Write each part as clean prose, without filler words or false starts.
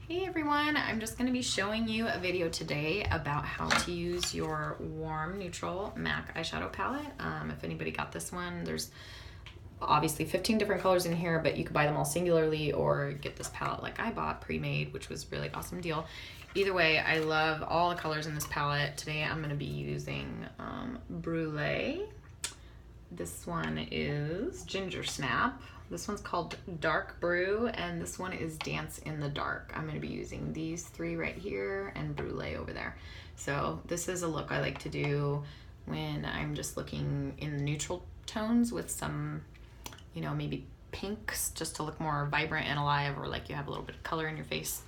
Hey everyone, I'm just going to be showing you a video today about how to use your warm neutral MAC eyeshadow palette. If anybody got this one, there's obviously 15 different colors in here, but you could buy them all singularly or get this palette like I bought pre-made, which was a really awesome deal. Either way, I love all the colors in this palette. Today I'm going to be using Brulee. This one is Ginger Snap. This one's called Dark Brew, and this one is Dance in the Dark. I'm going to be using these three right here and Brulee over there. So this is a look I like to do when I'm just looking in the neutral tones with some, you know, maybe pinks just to look more vibrant and alive, or like you have a little bit of color in your face.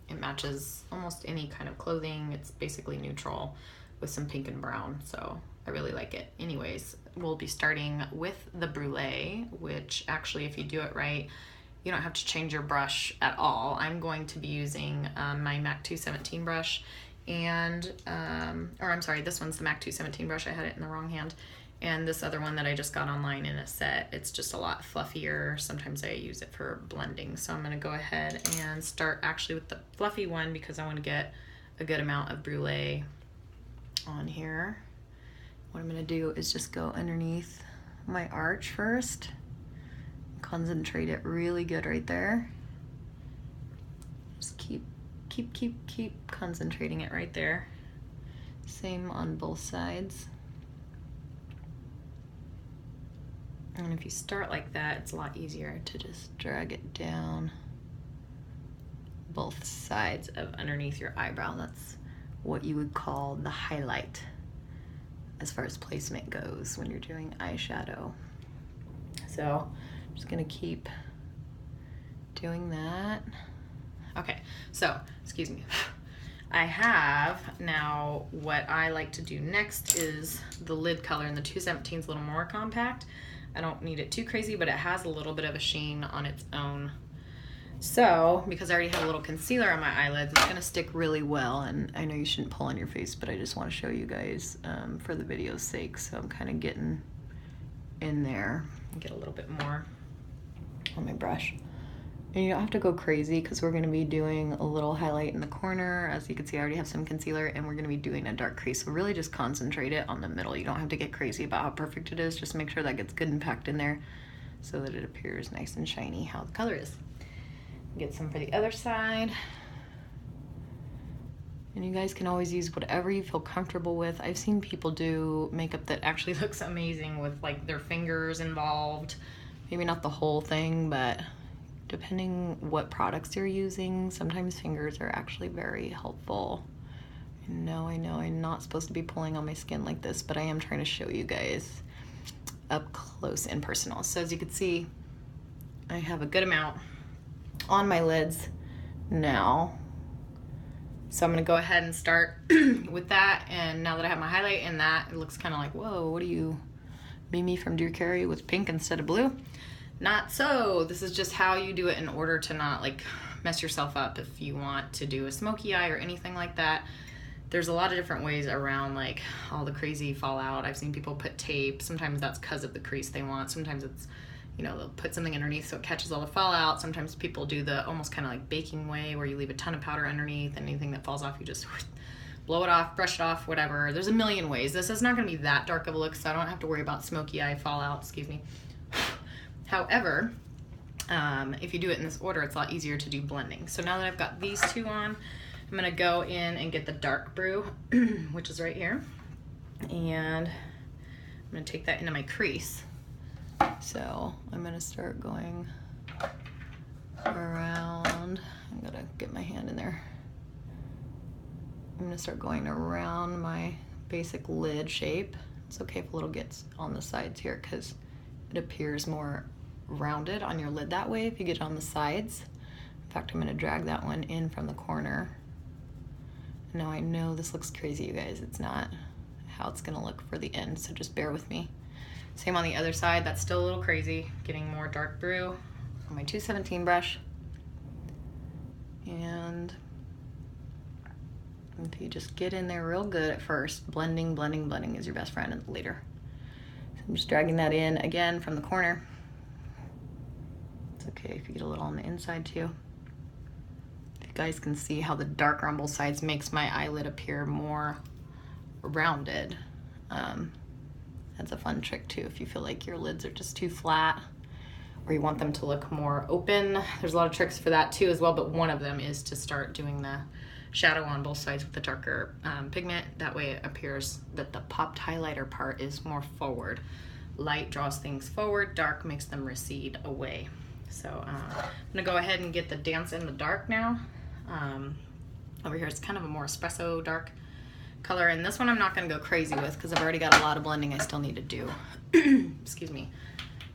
It matches almost any kind of clothing. It's basically neutral with some pink and brown, so I really like it. Anyways, we'll be starting with the Brulee, which actually, if you do it right, you don't have to change your brush at all. I'm going to be using my MAC 217 brush, and, or I'm sorry, this one's the MAC 217 brush. I had it in the wrong hand. And this other one that I just got online in a set, it's just a lot fluffier. Sometimes I use it for blending. So I'm gonna go ahead and start actually with the fluffy one because I wanna get a good amount of Brulee on here. What I'm gonna do is just go underneath my arch first, concentrate it really good right there. Just keep concentrating it right there. Same on both sides. And if you start like that, it's a lot easier to just drag it down both sides of underneath your eyebrow. That's what you would call the highlight as far as placement goes when you're doing eyeshadow. So I'm just gonna keep doing that. Okay, so, excuse me. I have now, what I like to do next is the lid color, and the 217 is a little more compact. I don't need it too crazy, but it has a little bit of a sheen on its own. So, because I already have a little concealer on my eyelids, it's gonna stick really well, and I know you shouldn't pull on your face, but I just wanna show you guys for the video's sake. So I'm kinda getting in there and get a little bit more on my brush. And you don't have to go crazy because we're gonna be doing a little highlight in the corner. As you can see, I already have some concealer, and we're gonna be doing a dark crease. So really just concentrate it on the middle. You don't have to get crazy about how perfect it is. Just make sure that gets good and packed in there so that it appears nice and shiny how the color is. Get some for the other side. And you guys can always use whatever you feel comfortable with. I've seen people do makeup that actually looks amazing with like their fingers involved. Maybe not the whole thing, but depending what products you're using, sometimes fingers are actually very helpful. I know I'm not supposed to be pulling on my skin like this, but I am trying to show you guys up close and personal. So as you can see, I have a good amount on my lids now. So I'm gonna go ahead and start with that. And now that I have my highlight in that, it looks kind of like, whoa, what are you, Mimi from Dear Carrie with pink instead of blue? Not so. This is just how you do it in order to not like mess yourself up. If you want to do a smoky eye or anything like that, there's a lot of different ways around like all the crazy fallout. I've seen people put tape. Sometimes that's because of the crease they want. Sometimes it's, you know, they'll put something underneath so it catches all the fallout. Sometimes people do the almost kind of like baking way where you leave a ton of powder underneath, and anything that falls off you just blow it off, brush it off, whatever. There's a million ways. This is not going to be that dark of a look, so I don't have to worry about smoky eye fallout, excuse me. However, if you do it in this order, it's a lot easier to do blending. So now that I've got these two on, I'm gonna go in and get the Dark Brew, which is right here. And I'm gonna take that into my crease. So I'm gonna start going around. I'm gonna get my hand in there. I'm gonna start going around my basic lid shape. It's okay if a little gets on the sides here because it appears more rounded on your lid that way if you get it on the sides. In fact, I'm gonna drag that one in from the corner. Now I know this looks crazy, you guys. It's not how it's gonna look for the end, so just bear with me. Same on the other side, that's still a little crazy. Getting more Dark Brew on my 217 brush. And if you just get in there real good at first, blending is your best friend later. So I'm just dragging that in again from the corner. It's okay if you get a little on the inside too. If you guys can see how the darker on both sides makes my eyelid appear more rounded. That's a fun trick too if you feel like your lids are just too flat or you want them to look more open. There's a lot of tricks for that too as well, but one of them is to start doing the shadow on both sides with the darker pigment. That way it appears that the popped highlighter part is more forward. Light draws things forward, dark makes them recede away. So I'm gonna go ahead and get the Dance in the Dark now. Over here it's kind of a more espresso dark color, and this one I'm not gonna go crazy with because I've already got a lot of blending I still need to do. Excuse me.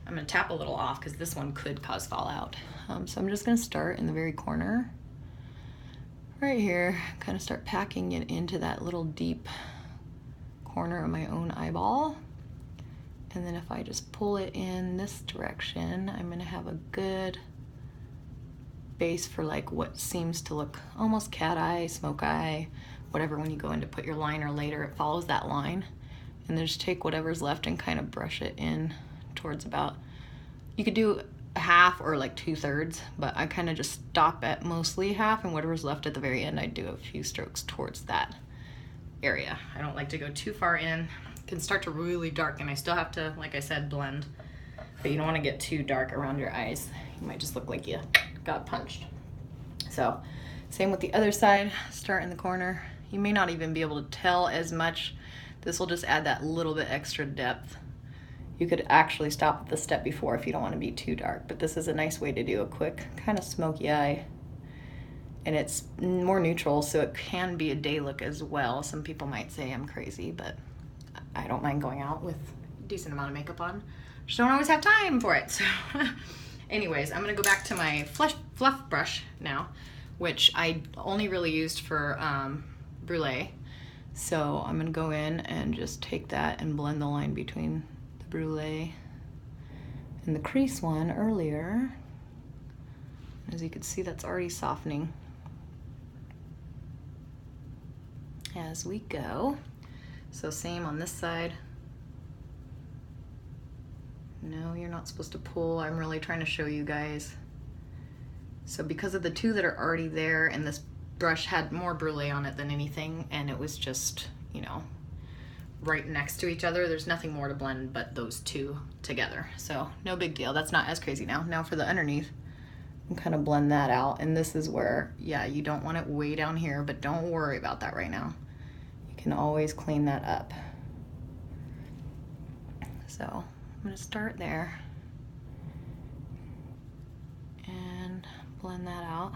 I'm gonna tap a little off because this one could cause fallout. So I'm just gonna start in the very corner right here, kind of start packing it into that little deep corner of my own eyeball. And then if I just pull it in this direction, I'm gonna have a good base for like what seems to look almost cat eye, smoke eye, whatever. When you go in to put your liner later, it follows that line. And then just take whatever's left and kind of brush it in towards about, you could do half or like 2/3, but I kind of just stop at mostly half, and whatever's left at the very end, I do a few strokes towards that area. I don't like to go too far in. It can start to really darken. I still have to, like I said, blend, but you don't want to get too dark around your eyes. You might just look like you got punched. So same with the other side. Start in the corner. You may not even be able to tell as much. This will just add that little bit extra depth. You could actually stop at the step before if you don't want to be too dark, but this is a nice way to do a quick kind of smoky eye. And it's more neutral, so it can be a day look as well. Some people might say I'm crazy, but I don't mind going out with a decent amount of makeup on. Just don't always have time for it. So anyways, I'm gonna go back to my fluff brush now, which I only really used for brulee. So I'm gonna go in and just take that and blend the line between the brulee and the crease one earlier. As you can see, that's already softening as we go. So same on this side. No, you're not supposed to pull. I'm really trying to show you guys. So because of the two that are already there, and this brush had more brulee on it than anything, and it was just, you know, right next to each other, there's nothing more to blend but those two together. So no big deal. That's not as crazy now. Now for the underneath, and kind of blend that out. And this is where, yeah, you don't want it way down here, but don't worry about that right now. You can always clean that up. So I'm gonna start there and blend that out.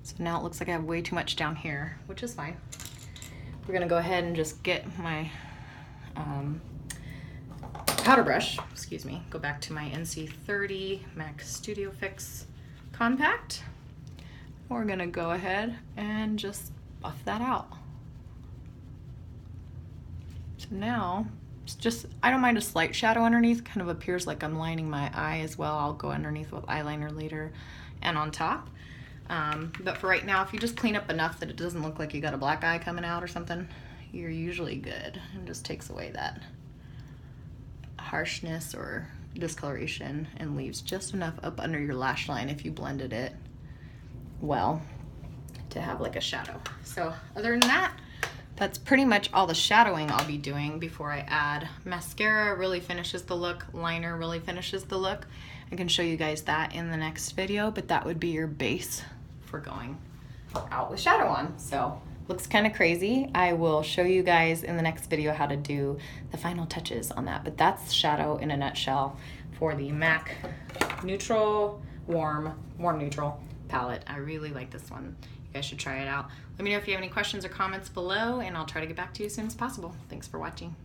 So now it looks like I have way too much down here, which is fine. We're gonna go ahead and just get my powder brush, excuse me, go back to my NC30 MAC Studio Fix Compact. We're gonna go ahead and just buff that out. So now, it's just, I don't mind a slight shadow underneath, kind of appears like I'm lining my eye as well. I'll go underneath with eyeliner later and on top. But for right now, if you just clean up enough that it doesn't look like you got a black eye coming out or something, you're usually good. It just takes away that harshness or discoloration and leaves just enough up under your lash line if you blended it well to have like a shadow. So other than that, that's pretty much all the shadowing I'll be doing before I add. Mascara really finishes the look, liner really finishes the look. I can show you guys that in the next video, but that would be your base for going out with shadow on. So looks kind of crazy. I will show you guys in the next video how to do the final touches on that, but that's shadow in a nutshell for the MAC Neutral Warm Neutral palette. I really like this one. You guys should try it out. Let me know if you have any questions or comments below, and I'll try to get back to you as soon as possible. Thanks for watching.